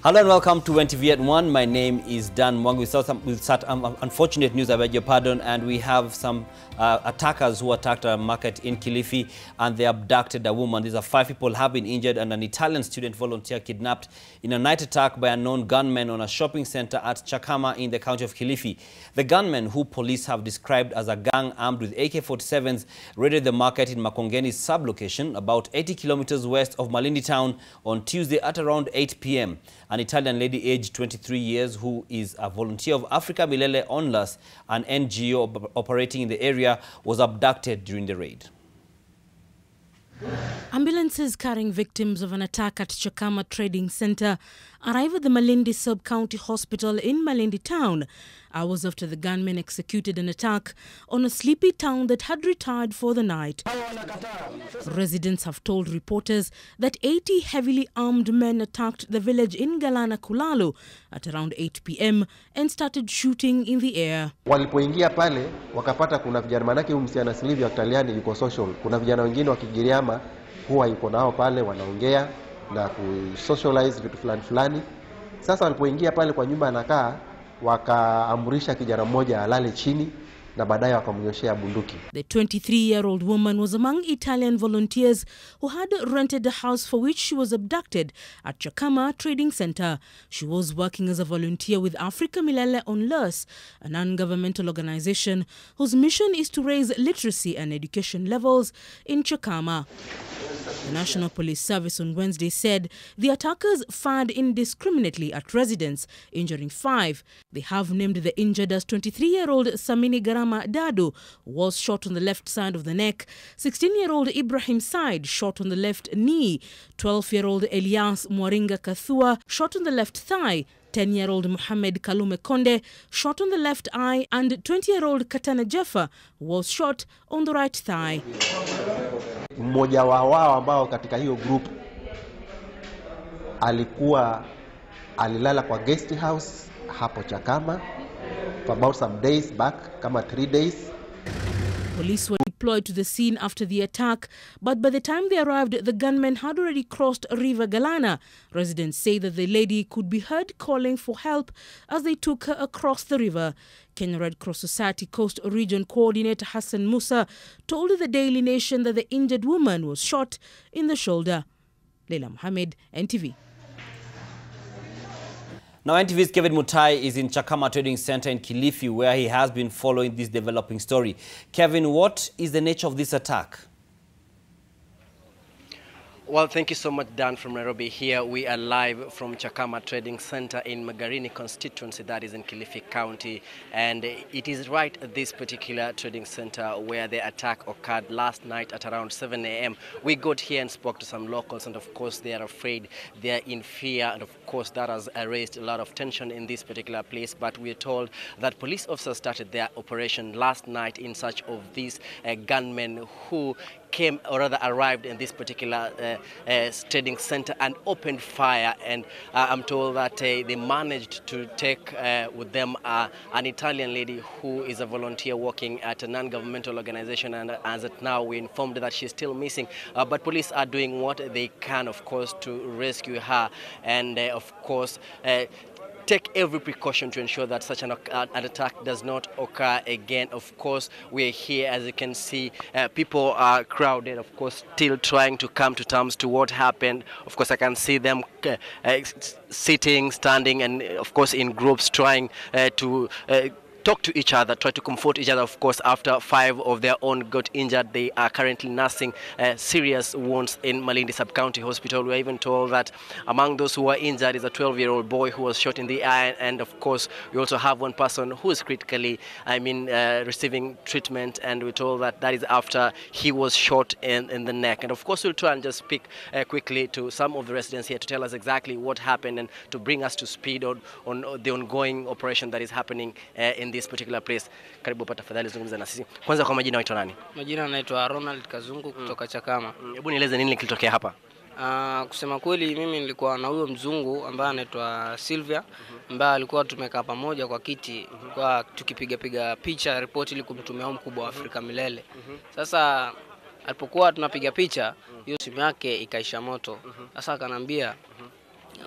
Hello and welcome to NTV At One. My name is Dann Mwangi. We saw some unfortunate news, I beg your pardon, and we have some attackers who attacked a market in Kilifi and they abducted a woman. These are 5 people have been injured and an Italian student volunteer kidnapped in a night attack by unknown gunmen on a shopping center at Chakama in the county of Kilifi. The gunmen, who police have described as a gang armed with AK-47s, raided the market in Makongeni's sub-location about 80 kilometers west of Malindi town on Tuesday at around 8 p.m. An Italian lady aged 23 years who is a volunteer of Africa Milele Onlus, an NGO operating in the area, was abducted during the raid. Ambulances carrying victims of an attack at Chakama Trading Center arrive at the Malindi Sub-County Hospital in Malindi town, hours after the gunmen executed an attack on a sleepy town that had retired for the night. Residents have told reporters that 80 heavily armed men attacked the village in Galana Kulalo at around 8 p.m. and started shooting in the air. Walipoingia pale wakapata kuna vijana, manake msichana Silvia Italiani yuko social. Kuna vijana wengine wa Kigiriama huwa yuko nao pale wanaongea na kusocialize vitu fulani. Sasa walipoingia pale kwa nyumba anakaa, wakaamrisha kijana mmoja alale chini na baadaye wakamnyoshea bunduki. The 23-year-old woman was among Italian volunteers who had rented a house for which she was abducted at Chakama Trading Center. She was working as a volunteer with Africa Milele Onlus, a non-governmental organization whose mission is to raise literacy and education levels in Chakama. The National Police Service on Wednesday said the attackers fired indiscriminately at residents, injuring 5. They have named the injured as 23-year-old Samini Garama Dado, who was shot on the left side of the neck, 16-year-old Ibrahim Said, shot on the left knee, 12-year-old Elias Mwaringa Kathua, shot on the left thigh, 10-year-old Mohamed Kalume Konde, shot on the left eye, and 20-year-old Katana Jaffa was shot on the right thigh. Mmoja wao ambao katika hiyo group alilala kwa guest house hapo Chakama for about some days back, kama 3 days. Police were deployed to the scene after the attack, but by the time they arrived, the gunmen had already crossed River Galana. Residents say that the lady could be heard calling for help as they took her across the river. Kenya Red Cross Society Coast Region Coordinator Hassan Musa told the Daily Nation that the injured woman was shot in the shoulder. Leila Mohammed, NTV. Now, NTV's Kevin Mutai is in Chakama Trading Center in Kilifi, where he has been following this developing story. Kevin, what is the nature of this attack? Well, thank you so much, Dan, from Nairobi. Here we are live from Chakama Trading Center in Magarini constituency, that is in Kilifi County. And it is right at this particular trading center where the attack occurred last night at around 7 a.m. We got here and spoke to some locals, and of course they are afraid, they are in fear, and of course that has raised a lot of tension in this particular place. But we are told that police officers started their operation last night in search of these gunmen who came, or rather arrived in this particular trading center and opened fire. And I'm told that they managed to take with them an Italian lady who is a volunteer working at a non-governmental organization, and as of now we're informed that she's still missing. But police are doing what they can, of course, to rescue her and of course take every precaution to ensure that such an attack does not occur again. Of course, we're here, as you can see, people are crowded, of course, still trying to come to terms to what happened. Of course, I can see them sitting, standing, and of course in groups trying to talk to each other, try to comfort each other. Of course, after 5 of their own got injured, they are currently nursing serious wounds in Malindi Sub-County Hospital. We are even told that among those who were injured is a 12-year-old boy who was shot in the eye, and of course we also have one person who is critically, receiving treatment, and we're told that that is after he was shot in the neck. And of course we'll try and just speak quickly to some of the residents here to tell us exactly what happened and to bring us to speed on the ongoing operation that is happening in this particular place. Karibu pata tafadhali zungumza na sisi. Kwanza kwa majina waitwa nani? Majina naitwa Ronald Kazungu kutoka Chakama. Hebu nieleze nini kilitokea hapa? Kusema kweli mimi nilikuwa na huyo mzungu ambaye anaitwa Sylvia, ambaye alikuwa tumekaa pamoja kwa kiti kwa tukipiga picha report ili kumtumia mkubwa wa Afrika Milele. Sasa alipokuwa tunapiga picha, hiyo simu yake ikaisha moto. Sasa akanambia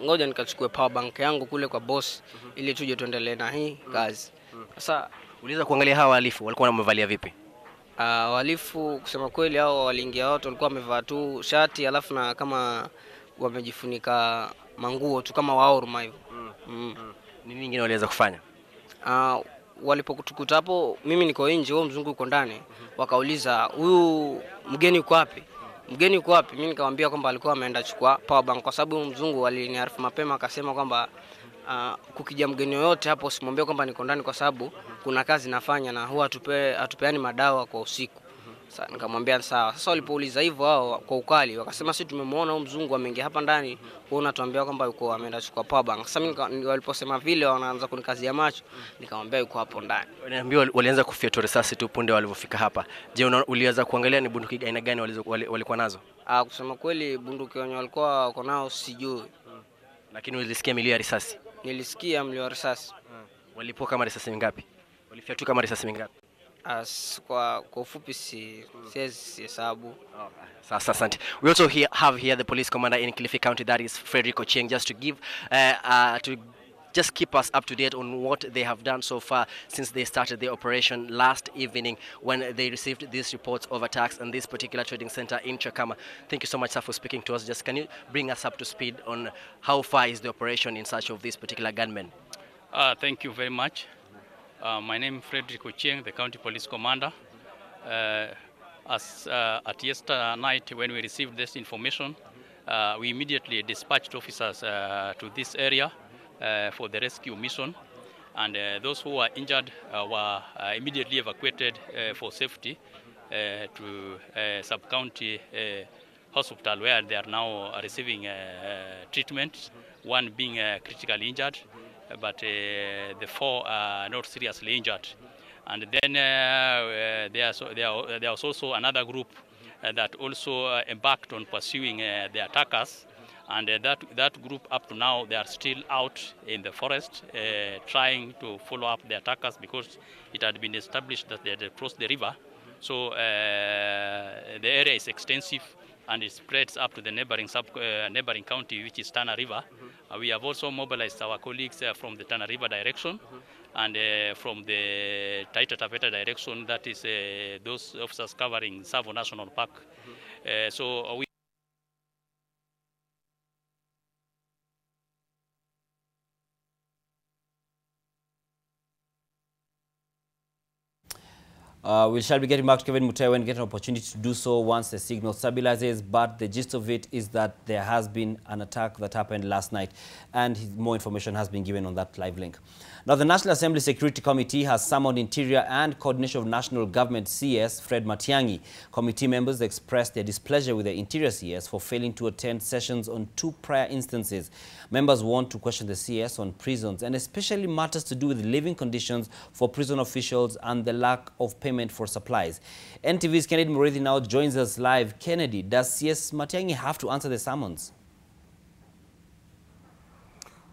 ngoja nikachukue power bank yangu kule kwa boss ili tuje tuendelee na hii kazi. Sasa uliweza kuangalia hawa wahalifu walikuwa wamevalia vipi? wahalifu kusema kweli hao waliingia watu walikuwa wamevaa tu shati alafu na kama wamejifunika manguo tu kama waorma hivyo. Nini nyingine waliweza kufanya? Walipokutukuta hapo, mimi niko nje, wao mzungu yuko ndani. Wakauliza, "Huyu mgeni yuko wapi?" Mgeni yuko wapi? Mimi nikamwambia kwamba alikuwa ameenda chukua power bank, kwa sababu mzungu aliniarifu mapema akasema kwamba kukija mgeni yoyote hapo usimwambie kwamba niko ndani, kwa sababu kuna kazi nafanya na huwa hatupeani madawa kwa usiku. Sasa nikamwambia sawa. Sasa walipouliza hivyo wao kwa ukali wakasema sisi tumemwona huyo mzungu ameingia hapa ndani, wewe unatuambia kwamba yuko ameenda chukua power bank. Sasa mimi waliposema vile wanaanza kunikazia macho, nikamwambia yuko hapo ndani. Wanaambia walianza kufyatua risasi tu punde walipofika hapa. Je, uliweza kuangalia ni bunduki aina gani walikuwa nazo? Kusema kweli bunduki wenye walikuwa wako nao sijui. Lakini ulisikia milio ya risasi? Nilisikia mlio wa risasi. Walipoa kama risasi ngapi? Walifyatua kama risasi ngapi? Kwa ufupi siwezi hesabu. Sasa asante. We also have here the police commander in Kilifi County, that is Frederick Ochieng, just to give just keep us up to date on what they have done so far since they started the operation last evening when they received these reports of attacks on this particular trading center in Chakama. Thank you so much, sir, for speaking to us. Just can you bring us up to speed on how far is the operation in search of this particular gunman? Thank you very much. My name is Frederick Ochieng, the County Police Commander. At yesterday night when we received this information, we immediately dispatched officers to this area for the rescue mission, and those who were injured were immediately evacuated for safety to sub-county hospital, where they are now receiving treatment, one being critically injured, but the four are not seriously injured. And then there was also another group that also embarked on pursuing the attackers, and that group up to now they are still out in the forest trying to follow up the attackers, because it had been established that they had crossed the river. So the area is extensive and it spreads up to the neighboring county, which is Tana River. We have also mobilized our colleagues from the Tana River direction and from the Taita Taveta direction, that is those officers covering Savo National Park. So we we shall be getting back to Kevin Mutai when we get an opportunity to do so once the signal stabilizes, but the gist of it is that there has been an attack that happened last night, and more information has been given on that live link. Now, the National Assembly Security Committee has summoned Interior and Coordination of National Government CS Fred Matiang'i. Committee members expressed their displeasure with the Interior CS for failing to attend sessions on 2 prior instances. Members want to question the CS on prisons, and especially matters to do with living conditions for prison officials and the lack of payment for supplies. NTV's Kennedy Murithi now joins us live. Kennedy, does CS Matiang'i have to answer the summons?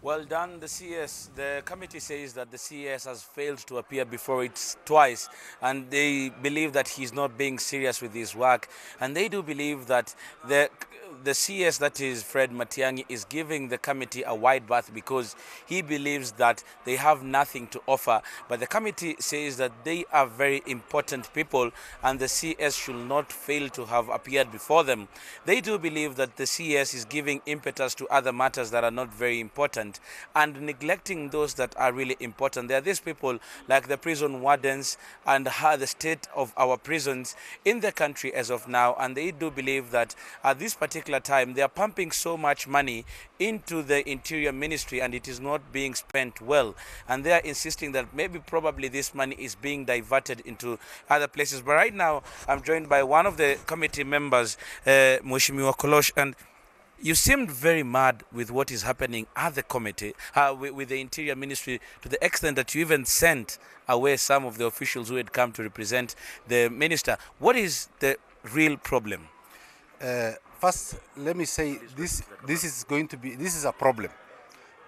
Well done, the committee says that the CS has failed to appear before it twice, and they believe that he's not being serious with his work, and they do believe that the CS, that is Fred Matiang'i, is giving the committee a wide berth because he believes that they have nothing to offer. But the committee says that they are very important people and the CS should not fail to have appeared before them. They do believe that the CS is giving impetus to other matters that are not very important and neglecting those that are really important. There are these people like the prison wardens and the state of our prisons in the country as of now, and they do believe that at this particular time they are pumping so much money into the Interior Ministry and it is not being spent well, and they are insisting that probably this money is being diverted into other places. But right now I'm joined by one of the committee members, Mheshimiwa Kolosh, and you seemed very mad with what is happening at the committee, with the Interior Ministry, to the extent that you even sent away some of the officials who had come to represent the minister. What is the real problem? First, let me say this is a problem.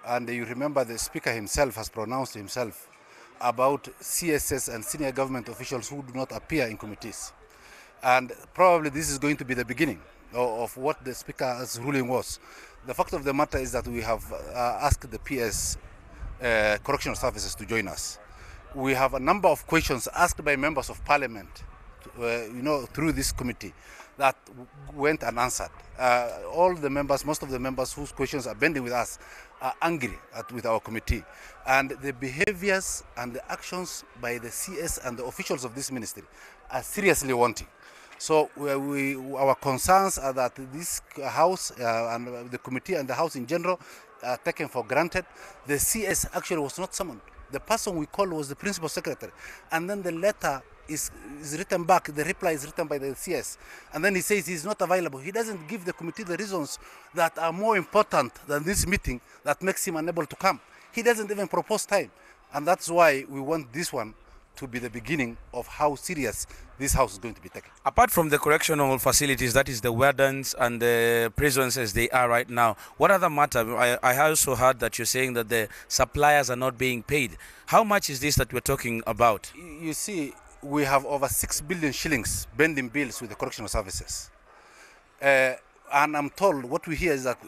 And you remember the speaker himself has pronounced himself about CSS and senior government officials who do not appear in committees. And probably this is going to be the beginning of what the speaker's ruling was, The fact of the matter is that we have asked the PS correctional services to join us. We have a number of questions asked by members of parliament, through this committee that went unanswered. All the members, most of the members whose questions are pending with us are angry with our committee. And the behaviors and the actions by the CS and the officials of this ministry are seriously wanting. So our concerns are that this House and the committee and the House in general are taken for granted. The CS actually was not summoned. The person we called was the principal secretary. And then the letter is written back, the reply is written by the CS. And then he says he's not available. He doesn't give the committee the reasons that are more important than this meeting that makes him unable to come. He doesn't even propose time. And that's why we want this one to be the beginning of how serious this House is going to be taken. Apart from the correctional facilities, that is the wardens and the prisons as they are right now, what other matter? I also heard that you're saying that the suppliers are not being paid. How much is this that we're talking about? You see, we have over 6 billion shillings pending bills with the correctional services. And I'm told what we hear is that,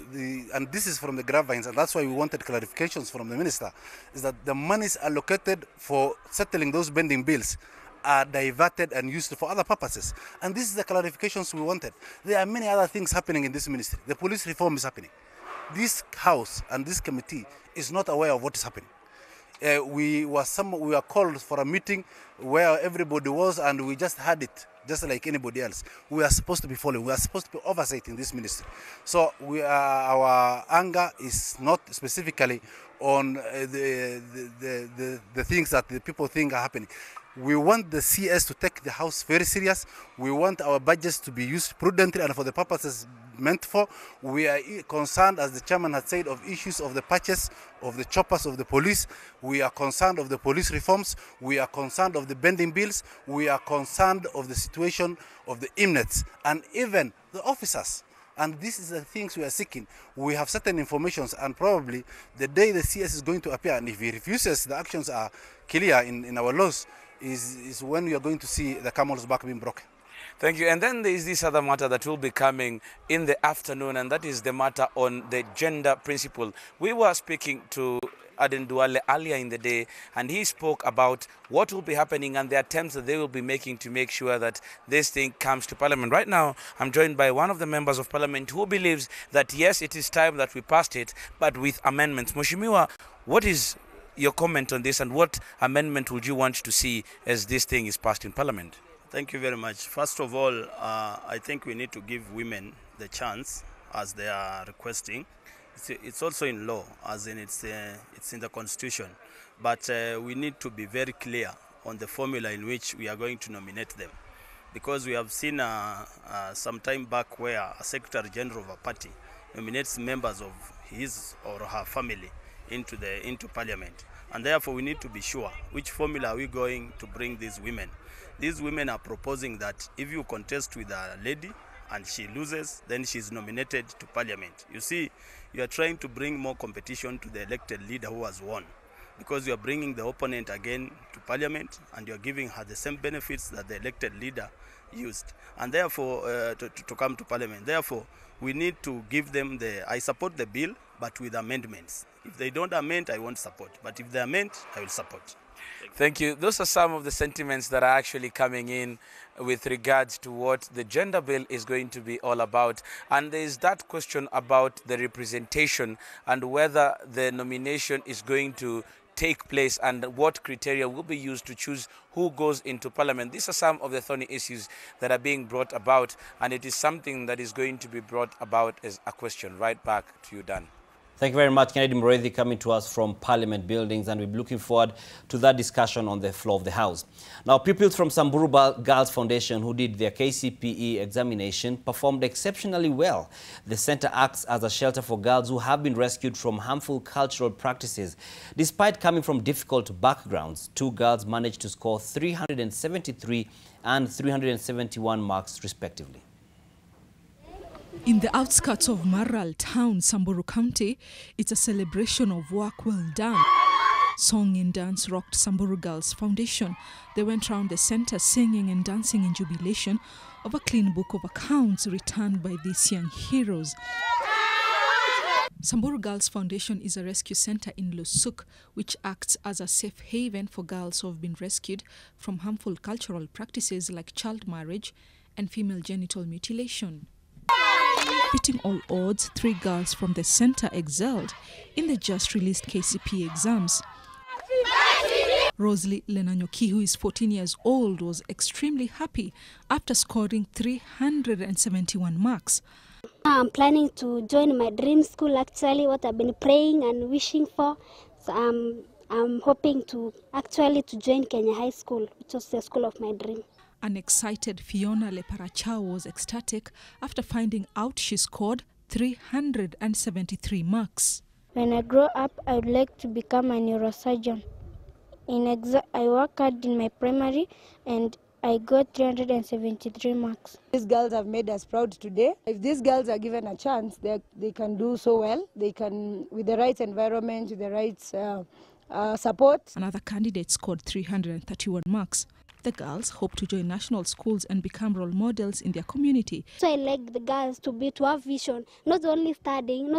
and this is from the grapevines, and that's why we wanted clarifications from the minister, is that the monies allocated for settling those pending bills are diverted and used for other purposes. And this is the clarifications we wanted. There are many other things happening in this ministry. The police reform is happening. This House and this committee is not aware of what is happening. We were called for a meeting where everybody was, and we just had it, just like anybody else. We are supposed to be following. We are supposed to be oversighting this ministry. So our anger is not specifically on the things that the people think are happening. We want the CS to take the House very serious. We want our budgets to be used prudently and for the purposes meant for. We are concerned, as the chairman had said, of issues of the purchase of the choppers of the police. We are concerned of the police reforms. We are concerned of the pending bills. We are concerned of the situation of the inmates and even the officers. And this is the things we are seeking. We have certain informations, and probably the day the CS is going to appear, and if he refuses, the actions are clear in our laws, is when we are going to see the camel's back being broken. Thank you. And then there is this other matter that will be coming in the afternoon, and that is the matter on the gender principle. We were speaking to Aden Duale earlier in the day, and he spoke about what will be happening and the attempts that they will be making to make sure that this thing comes to Parliament. Right now, I'm joined by one of the members of Parliament who believes that, yes, it is time that we passed it, but with amendments. Mheshimiwa, what is your comment on this, and what amendment would you want to see as this thing is passed in Parliament? Thank you very much. First of all, I think we need to give women the chance as they are requesting. It's also in law, as in it's in the Constitution. But we need to be very clear on the formula in which we are going to nominate them. Because we have seen some time back where a Secretary General of a party nominates members of his or her family into Parliament. And therefore we need to be sure which formula are we going to bring these women. These women are proposing that if you contest with a lady and she loses, then she's nominated to Parliament. You see, you are trying to bring more competition to the elected leader who has won, because you are bringing the opponent again to Parliament and you are giving her the same benefits that the elected leader used, and therefore to come to Parliament. Therefore, we need to give them I support the bill, but with amendments. If they don't amend, I won't support. But if they amend, I will support. Thank you. Those are some of the sentiments that are actually coming in with regards to what the gender bill is going to be all about. And there is that question about the representation and whether the nomination is going to take place and what criteria will be used to choose who goes into Parliament. These are some of the thorny issues that are being brought about, and it is something that is going to be brought about as a question. Right back to you, Dan. Thank you very much, Kennedy Muriithi, coming to us from Parliament buildings, and we're looking forward to that discussion on the floor of the House. Now, pupils from Samburu Girls Foundation who did their KCPE examination performed exceptionally well. The center acts as a shelter for girls who have been rescued from harmful cultural practices. Despite coming from difficult backgrounds, 2 girls managed to score 373 and 371 marks, respectively. In the outskirts of Marral town, Samburu County, it's a celebration of work well done. Song and dance rocked Samburu Girls Foundation. They went round the center singing and dancing in jubilation of a clean book of accounts returned by these young heroes. Samburu Girls Foundation is a rescue center in Lusuk, which acts as a safe haven for girls who have been rescued from harmful cultural practices like child marriage and female genital mutilation. Beating all odds, 3 girls from the center excelled in the just-released KCPE exams. Rosalie Lenanyoki, who is 14 years old, was extremely happy after scoring 371 marks. I'm planning to join my dream school, actually, what I've been praying and wishing for. So I'm hoping to join Kenya High School, which was the school of my dream. An excited Fiona Leparachao was ecstatic after finding out she scored 373 marks. When I grow up, I would like to become a neurosurgeon. I work hard in my primary and I got 373 marks. These girls have made us proud today. If these girls are given a chance, they can do so well. They can, with the right environment, with the right support. Another candidate scored 331 marks. The girls hope to join national schools and become role models in their community. So I like the girls to have vision, not only studying,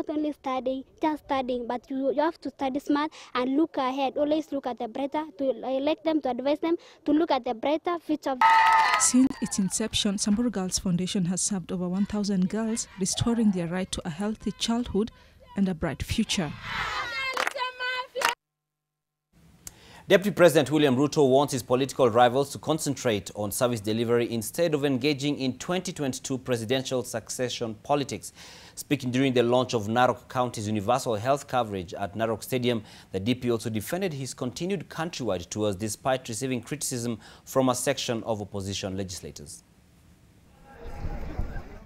just studying, but you have to study smart and look ahead. Always look at the brighter. I like them to advise them to look at the brighter future. Since its inception, Samburu Girls Foundation has served over 1,000 girls, restoring their right to a healthy childhood and a bright future. Deputy President William Ruto wants his political rivals to concentrate on service delivery instead of engaging in 2022 presidential succession politics. Speaking during the launch of Narok County's universal health coverage at Narok Stadium, the DP also defended his continued countrywide tours despite receiving criticism from a section of opposition legislators.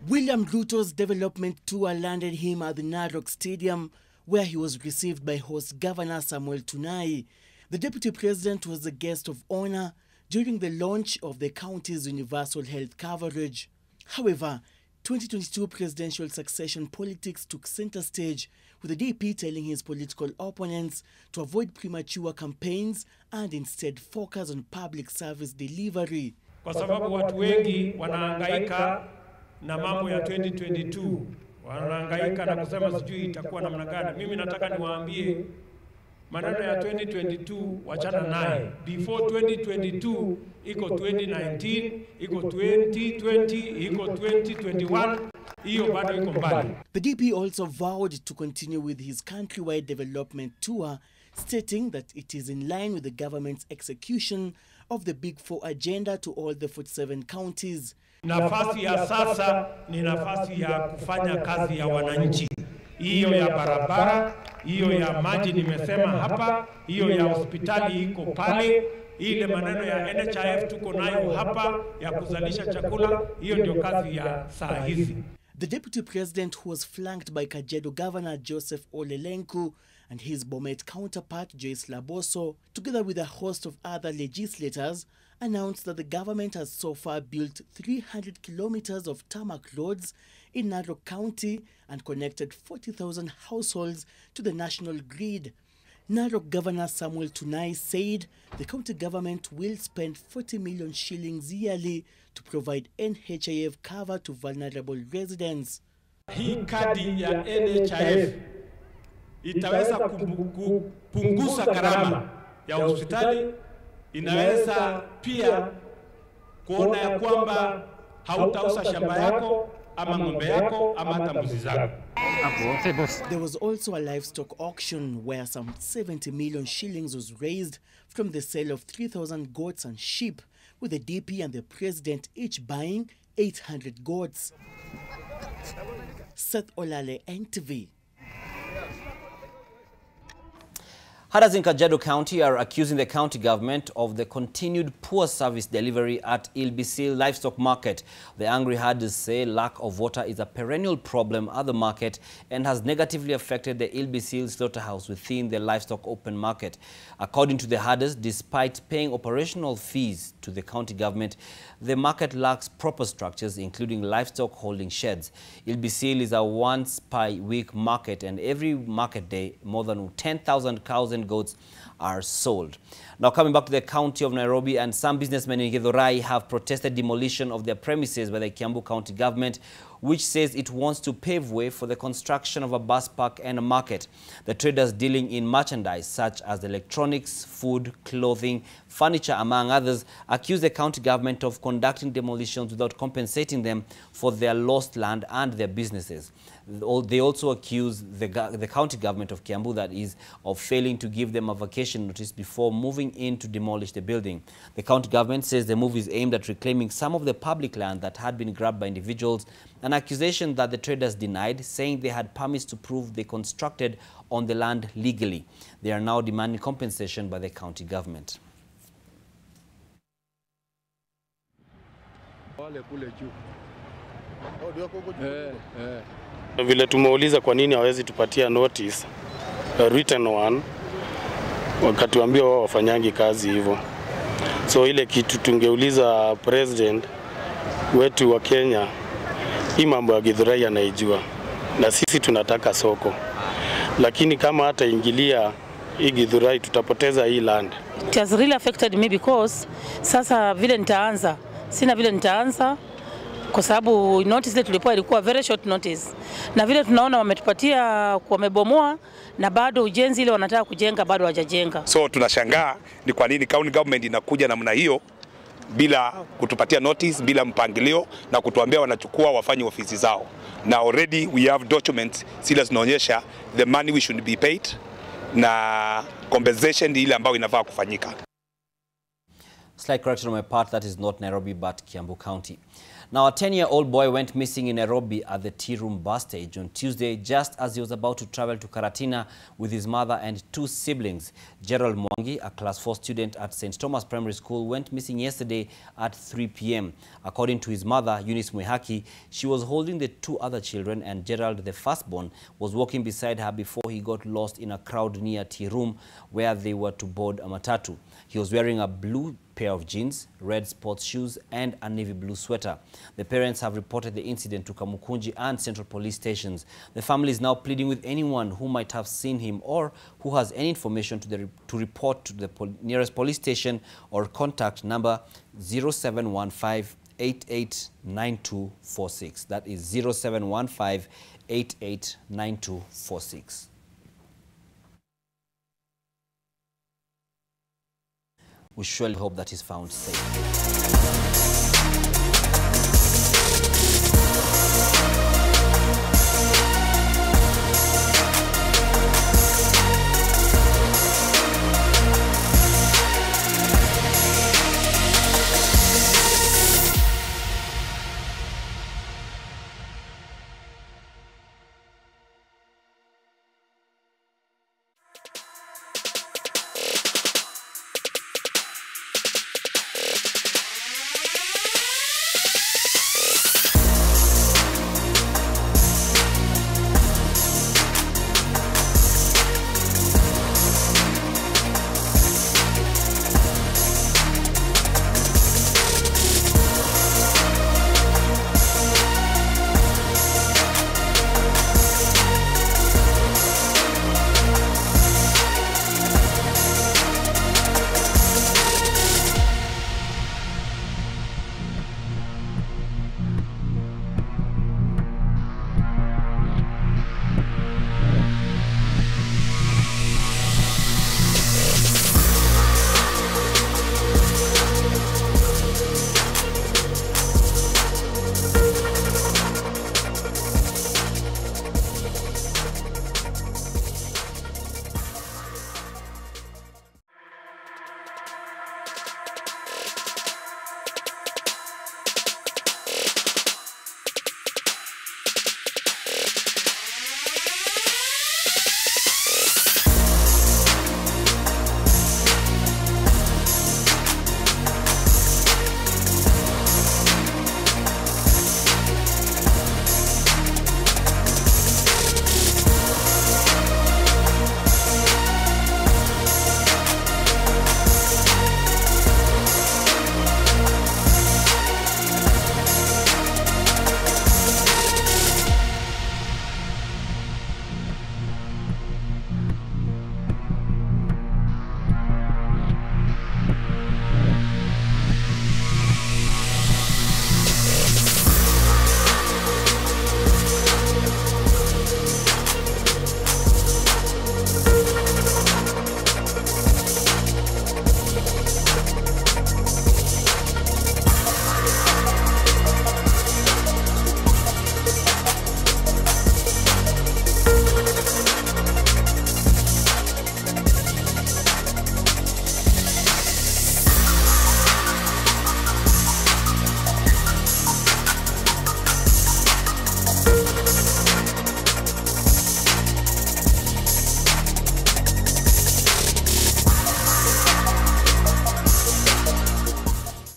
William Ruto's development tour landed him at the Narok Stadium, where he was received by host Governor Samuel Tunai. The Deputy President was the guest of honor during the launch of the county's universal health coverage. However, 2022 presidential succession politics took center stage, with the DP telling his political opponents to avoid premature campaigns and instead focus on public service delivery. Kwa sababu watu wengi wanahangaika na mambo ya 2022, wanahangaika na kusema sijui itakuwa namna gani. Mimi nataka niwaambie maneno ya 2022 wachana naye. Before 2022 iko 2019, iko 2020, iko 2021, hiyo bado iko mbali. The DP also vowed to continue with his countrywide development tour, stating that it is in line with the government's execution of the Big Four agenda to all the 47 counties. Nafasi ya sasa ni nafasi ya kufanya kazi ya wananchi. Hiyo ya barabara, hiyo ya maji nimesema hapa, hiyo ya hospitali iko pale, ile maneno ya NHIF tuko nayo hapa ya kuzalisha chakula, hiyo ndio kazi ya saa hizi. The Deputy President, who was flanked by Kajedo Governor Joseph Olelenku and his Bomet counterpart Joyce Laboso, together with a host of other legislators, announced that the government has so far built 300 kilometers of tarmac roads in Narok County and connected 40,000 households to the national grid. Narok Governor Samuel Tunai said the county government will spend 40 million shillings yearly to provide NHIF cover to vulnerable residents. Hii kadi ya NHIF itaweza kupunguza gharama ya hospitali, inaweza pia kuona ya kwamba hautauza shamba yako ama ng'ombe yako ama hata mbuzi zako. There was also a livestock auction where some 70 million shillings was raised from the sale of 3,000 goats and sheep, with the DP and the president each buying 800 goats. Seth Olale, NTV. Herders in Kajiado County are accusing the county government of the continued poor service delivery at Ilbisi Livestock Market. The angry herders say lack of water is a perennial problem at the market and has negatively affected the Ilbisi slaughterhouse within the livestock open market. According to the herders, despite paying operational fees to the county government, the market lacks proper structures, including livestock holding sheds. Ilbisi is a once-per-week market, and every market day, more than 10,000 cows and goats are sold. Now, coming back to the county of Nairobi, and some businessmen in Githurai have protested demolition of their premises by the Kiambu County government, which says it wants to pave way for the construction of a bus park and a market. The traders dealing in merchandise such as electronics, food, clothing, furniture, among others, accuse the county government of conducting demolitions without compensating them for their lost land and their businesses. They also accuse the county government of Kiambu, that is, of failing to give them a vacation notice before moving in to demolish the building. The county government says the move is aimed at reclaiming some of the public land that had been grabbed by individuals, an accusation that the traders denied, saying they had permits to prove they constructed on the land legally. They are now demanding compensation by the county government. Vile tumeuliza kwa nini hawezi tupatia notice, a written one, wakatuambia wao wafanyangi kazi hivyo. So ile kitu tungeuliza president wetu wa Kenya, hii mambo ya Githurai anaijua, na sisi tunataka soko. Lakini kama hata ingilia hii Githurai tutapoteza hii land. It has really affected me because sasa vile nitaanza, sina vile nitaanza, kwa sababu notice ile tulipoa ilikuwa very short notice. Na vile tunaona wametupatia, wamebomoa, na bado ujenzi ile wanataka kujenga bado hawajajenga. So tunashangaa ni kwa nini county government inakuja namna hiyo bila kutupatia notice, bila mpangilio, na kutuambia wanachukua wafanye ofisi zao. Na already we have documents zile zinaonyesha the money we should be paid na compensation ile ambayo inafaa kufanyika. Slight correction on my part, that is not Nairobi but Kiambu County. Now, a 10-year-old boy went missing in Nairobi at the T-Room bus stage on Tuesday just as he was about to travel to Karatina with his mother and two siblings. Dann Mwangi, a class 4 student at St. Thomas Primary School, went missing yesterday at 3 p.m. According to his mother, Eunice Mwehaki, she was holding the two other children, and Gerald, the firstborn, was walking beside her before he got lost in a crowd near T-Room where they were to board a matatu. He was wearing a blue pair of jeans, red sports shoes, and a navy blue sweater. The parents have reported the incident to Kamukunji and Central Police stations. The family is now pleading with anyone who might have seen him or who has any information to report to the nearest police station or contact number 0715 889246. That is 0715 889246. We surely hope that he's found safe.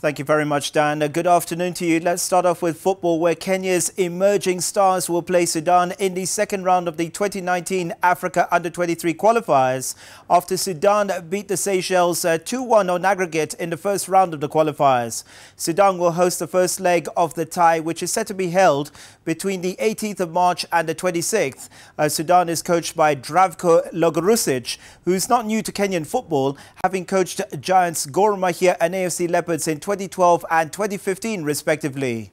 Thank you very much, Dan. Good afternoon to you. Let's start off with football, where Kenya's emerging stars will play Sudan in the second round of the 2019 Africa Under-23 qualifiers after Sudan beat the Seychelles 2-1 on aggregate in the first round of the qualifiers. Sudan will host the first leg of the tie, which is set to be held between the 18th of March and the 26th. Sudan is coached by Zdravko Logorusic, who's not new to Kenyan football, having coached Giants Gor Mahia and AFC Leopards in 2012 and 2015 respectively.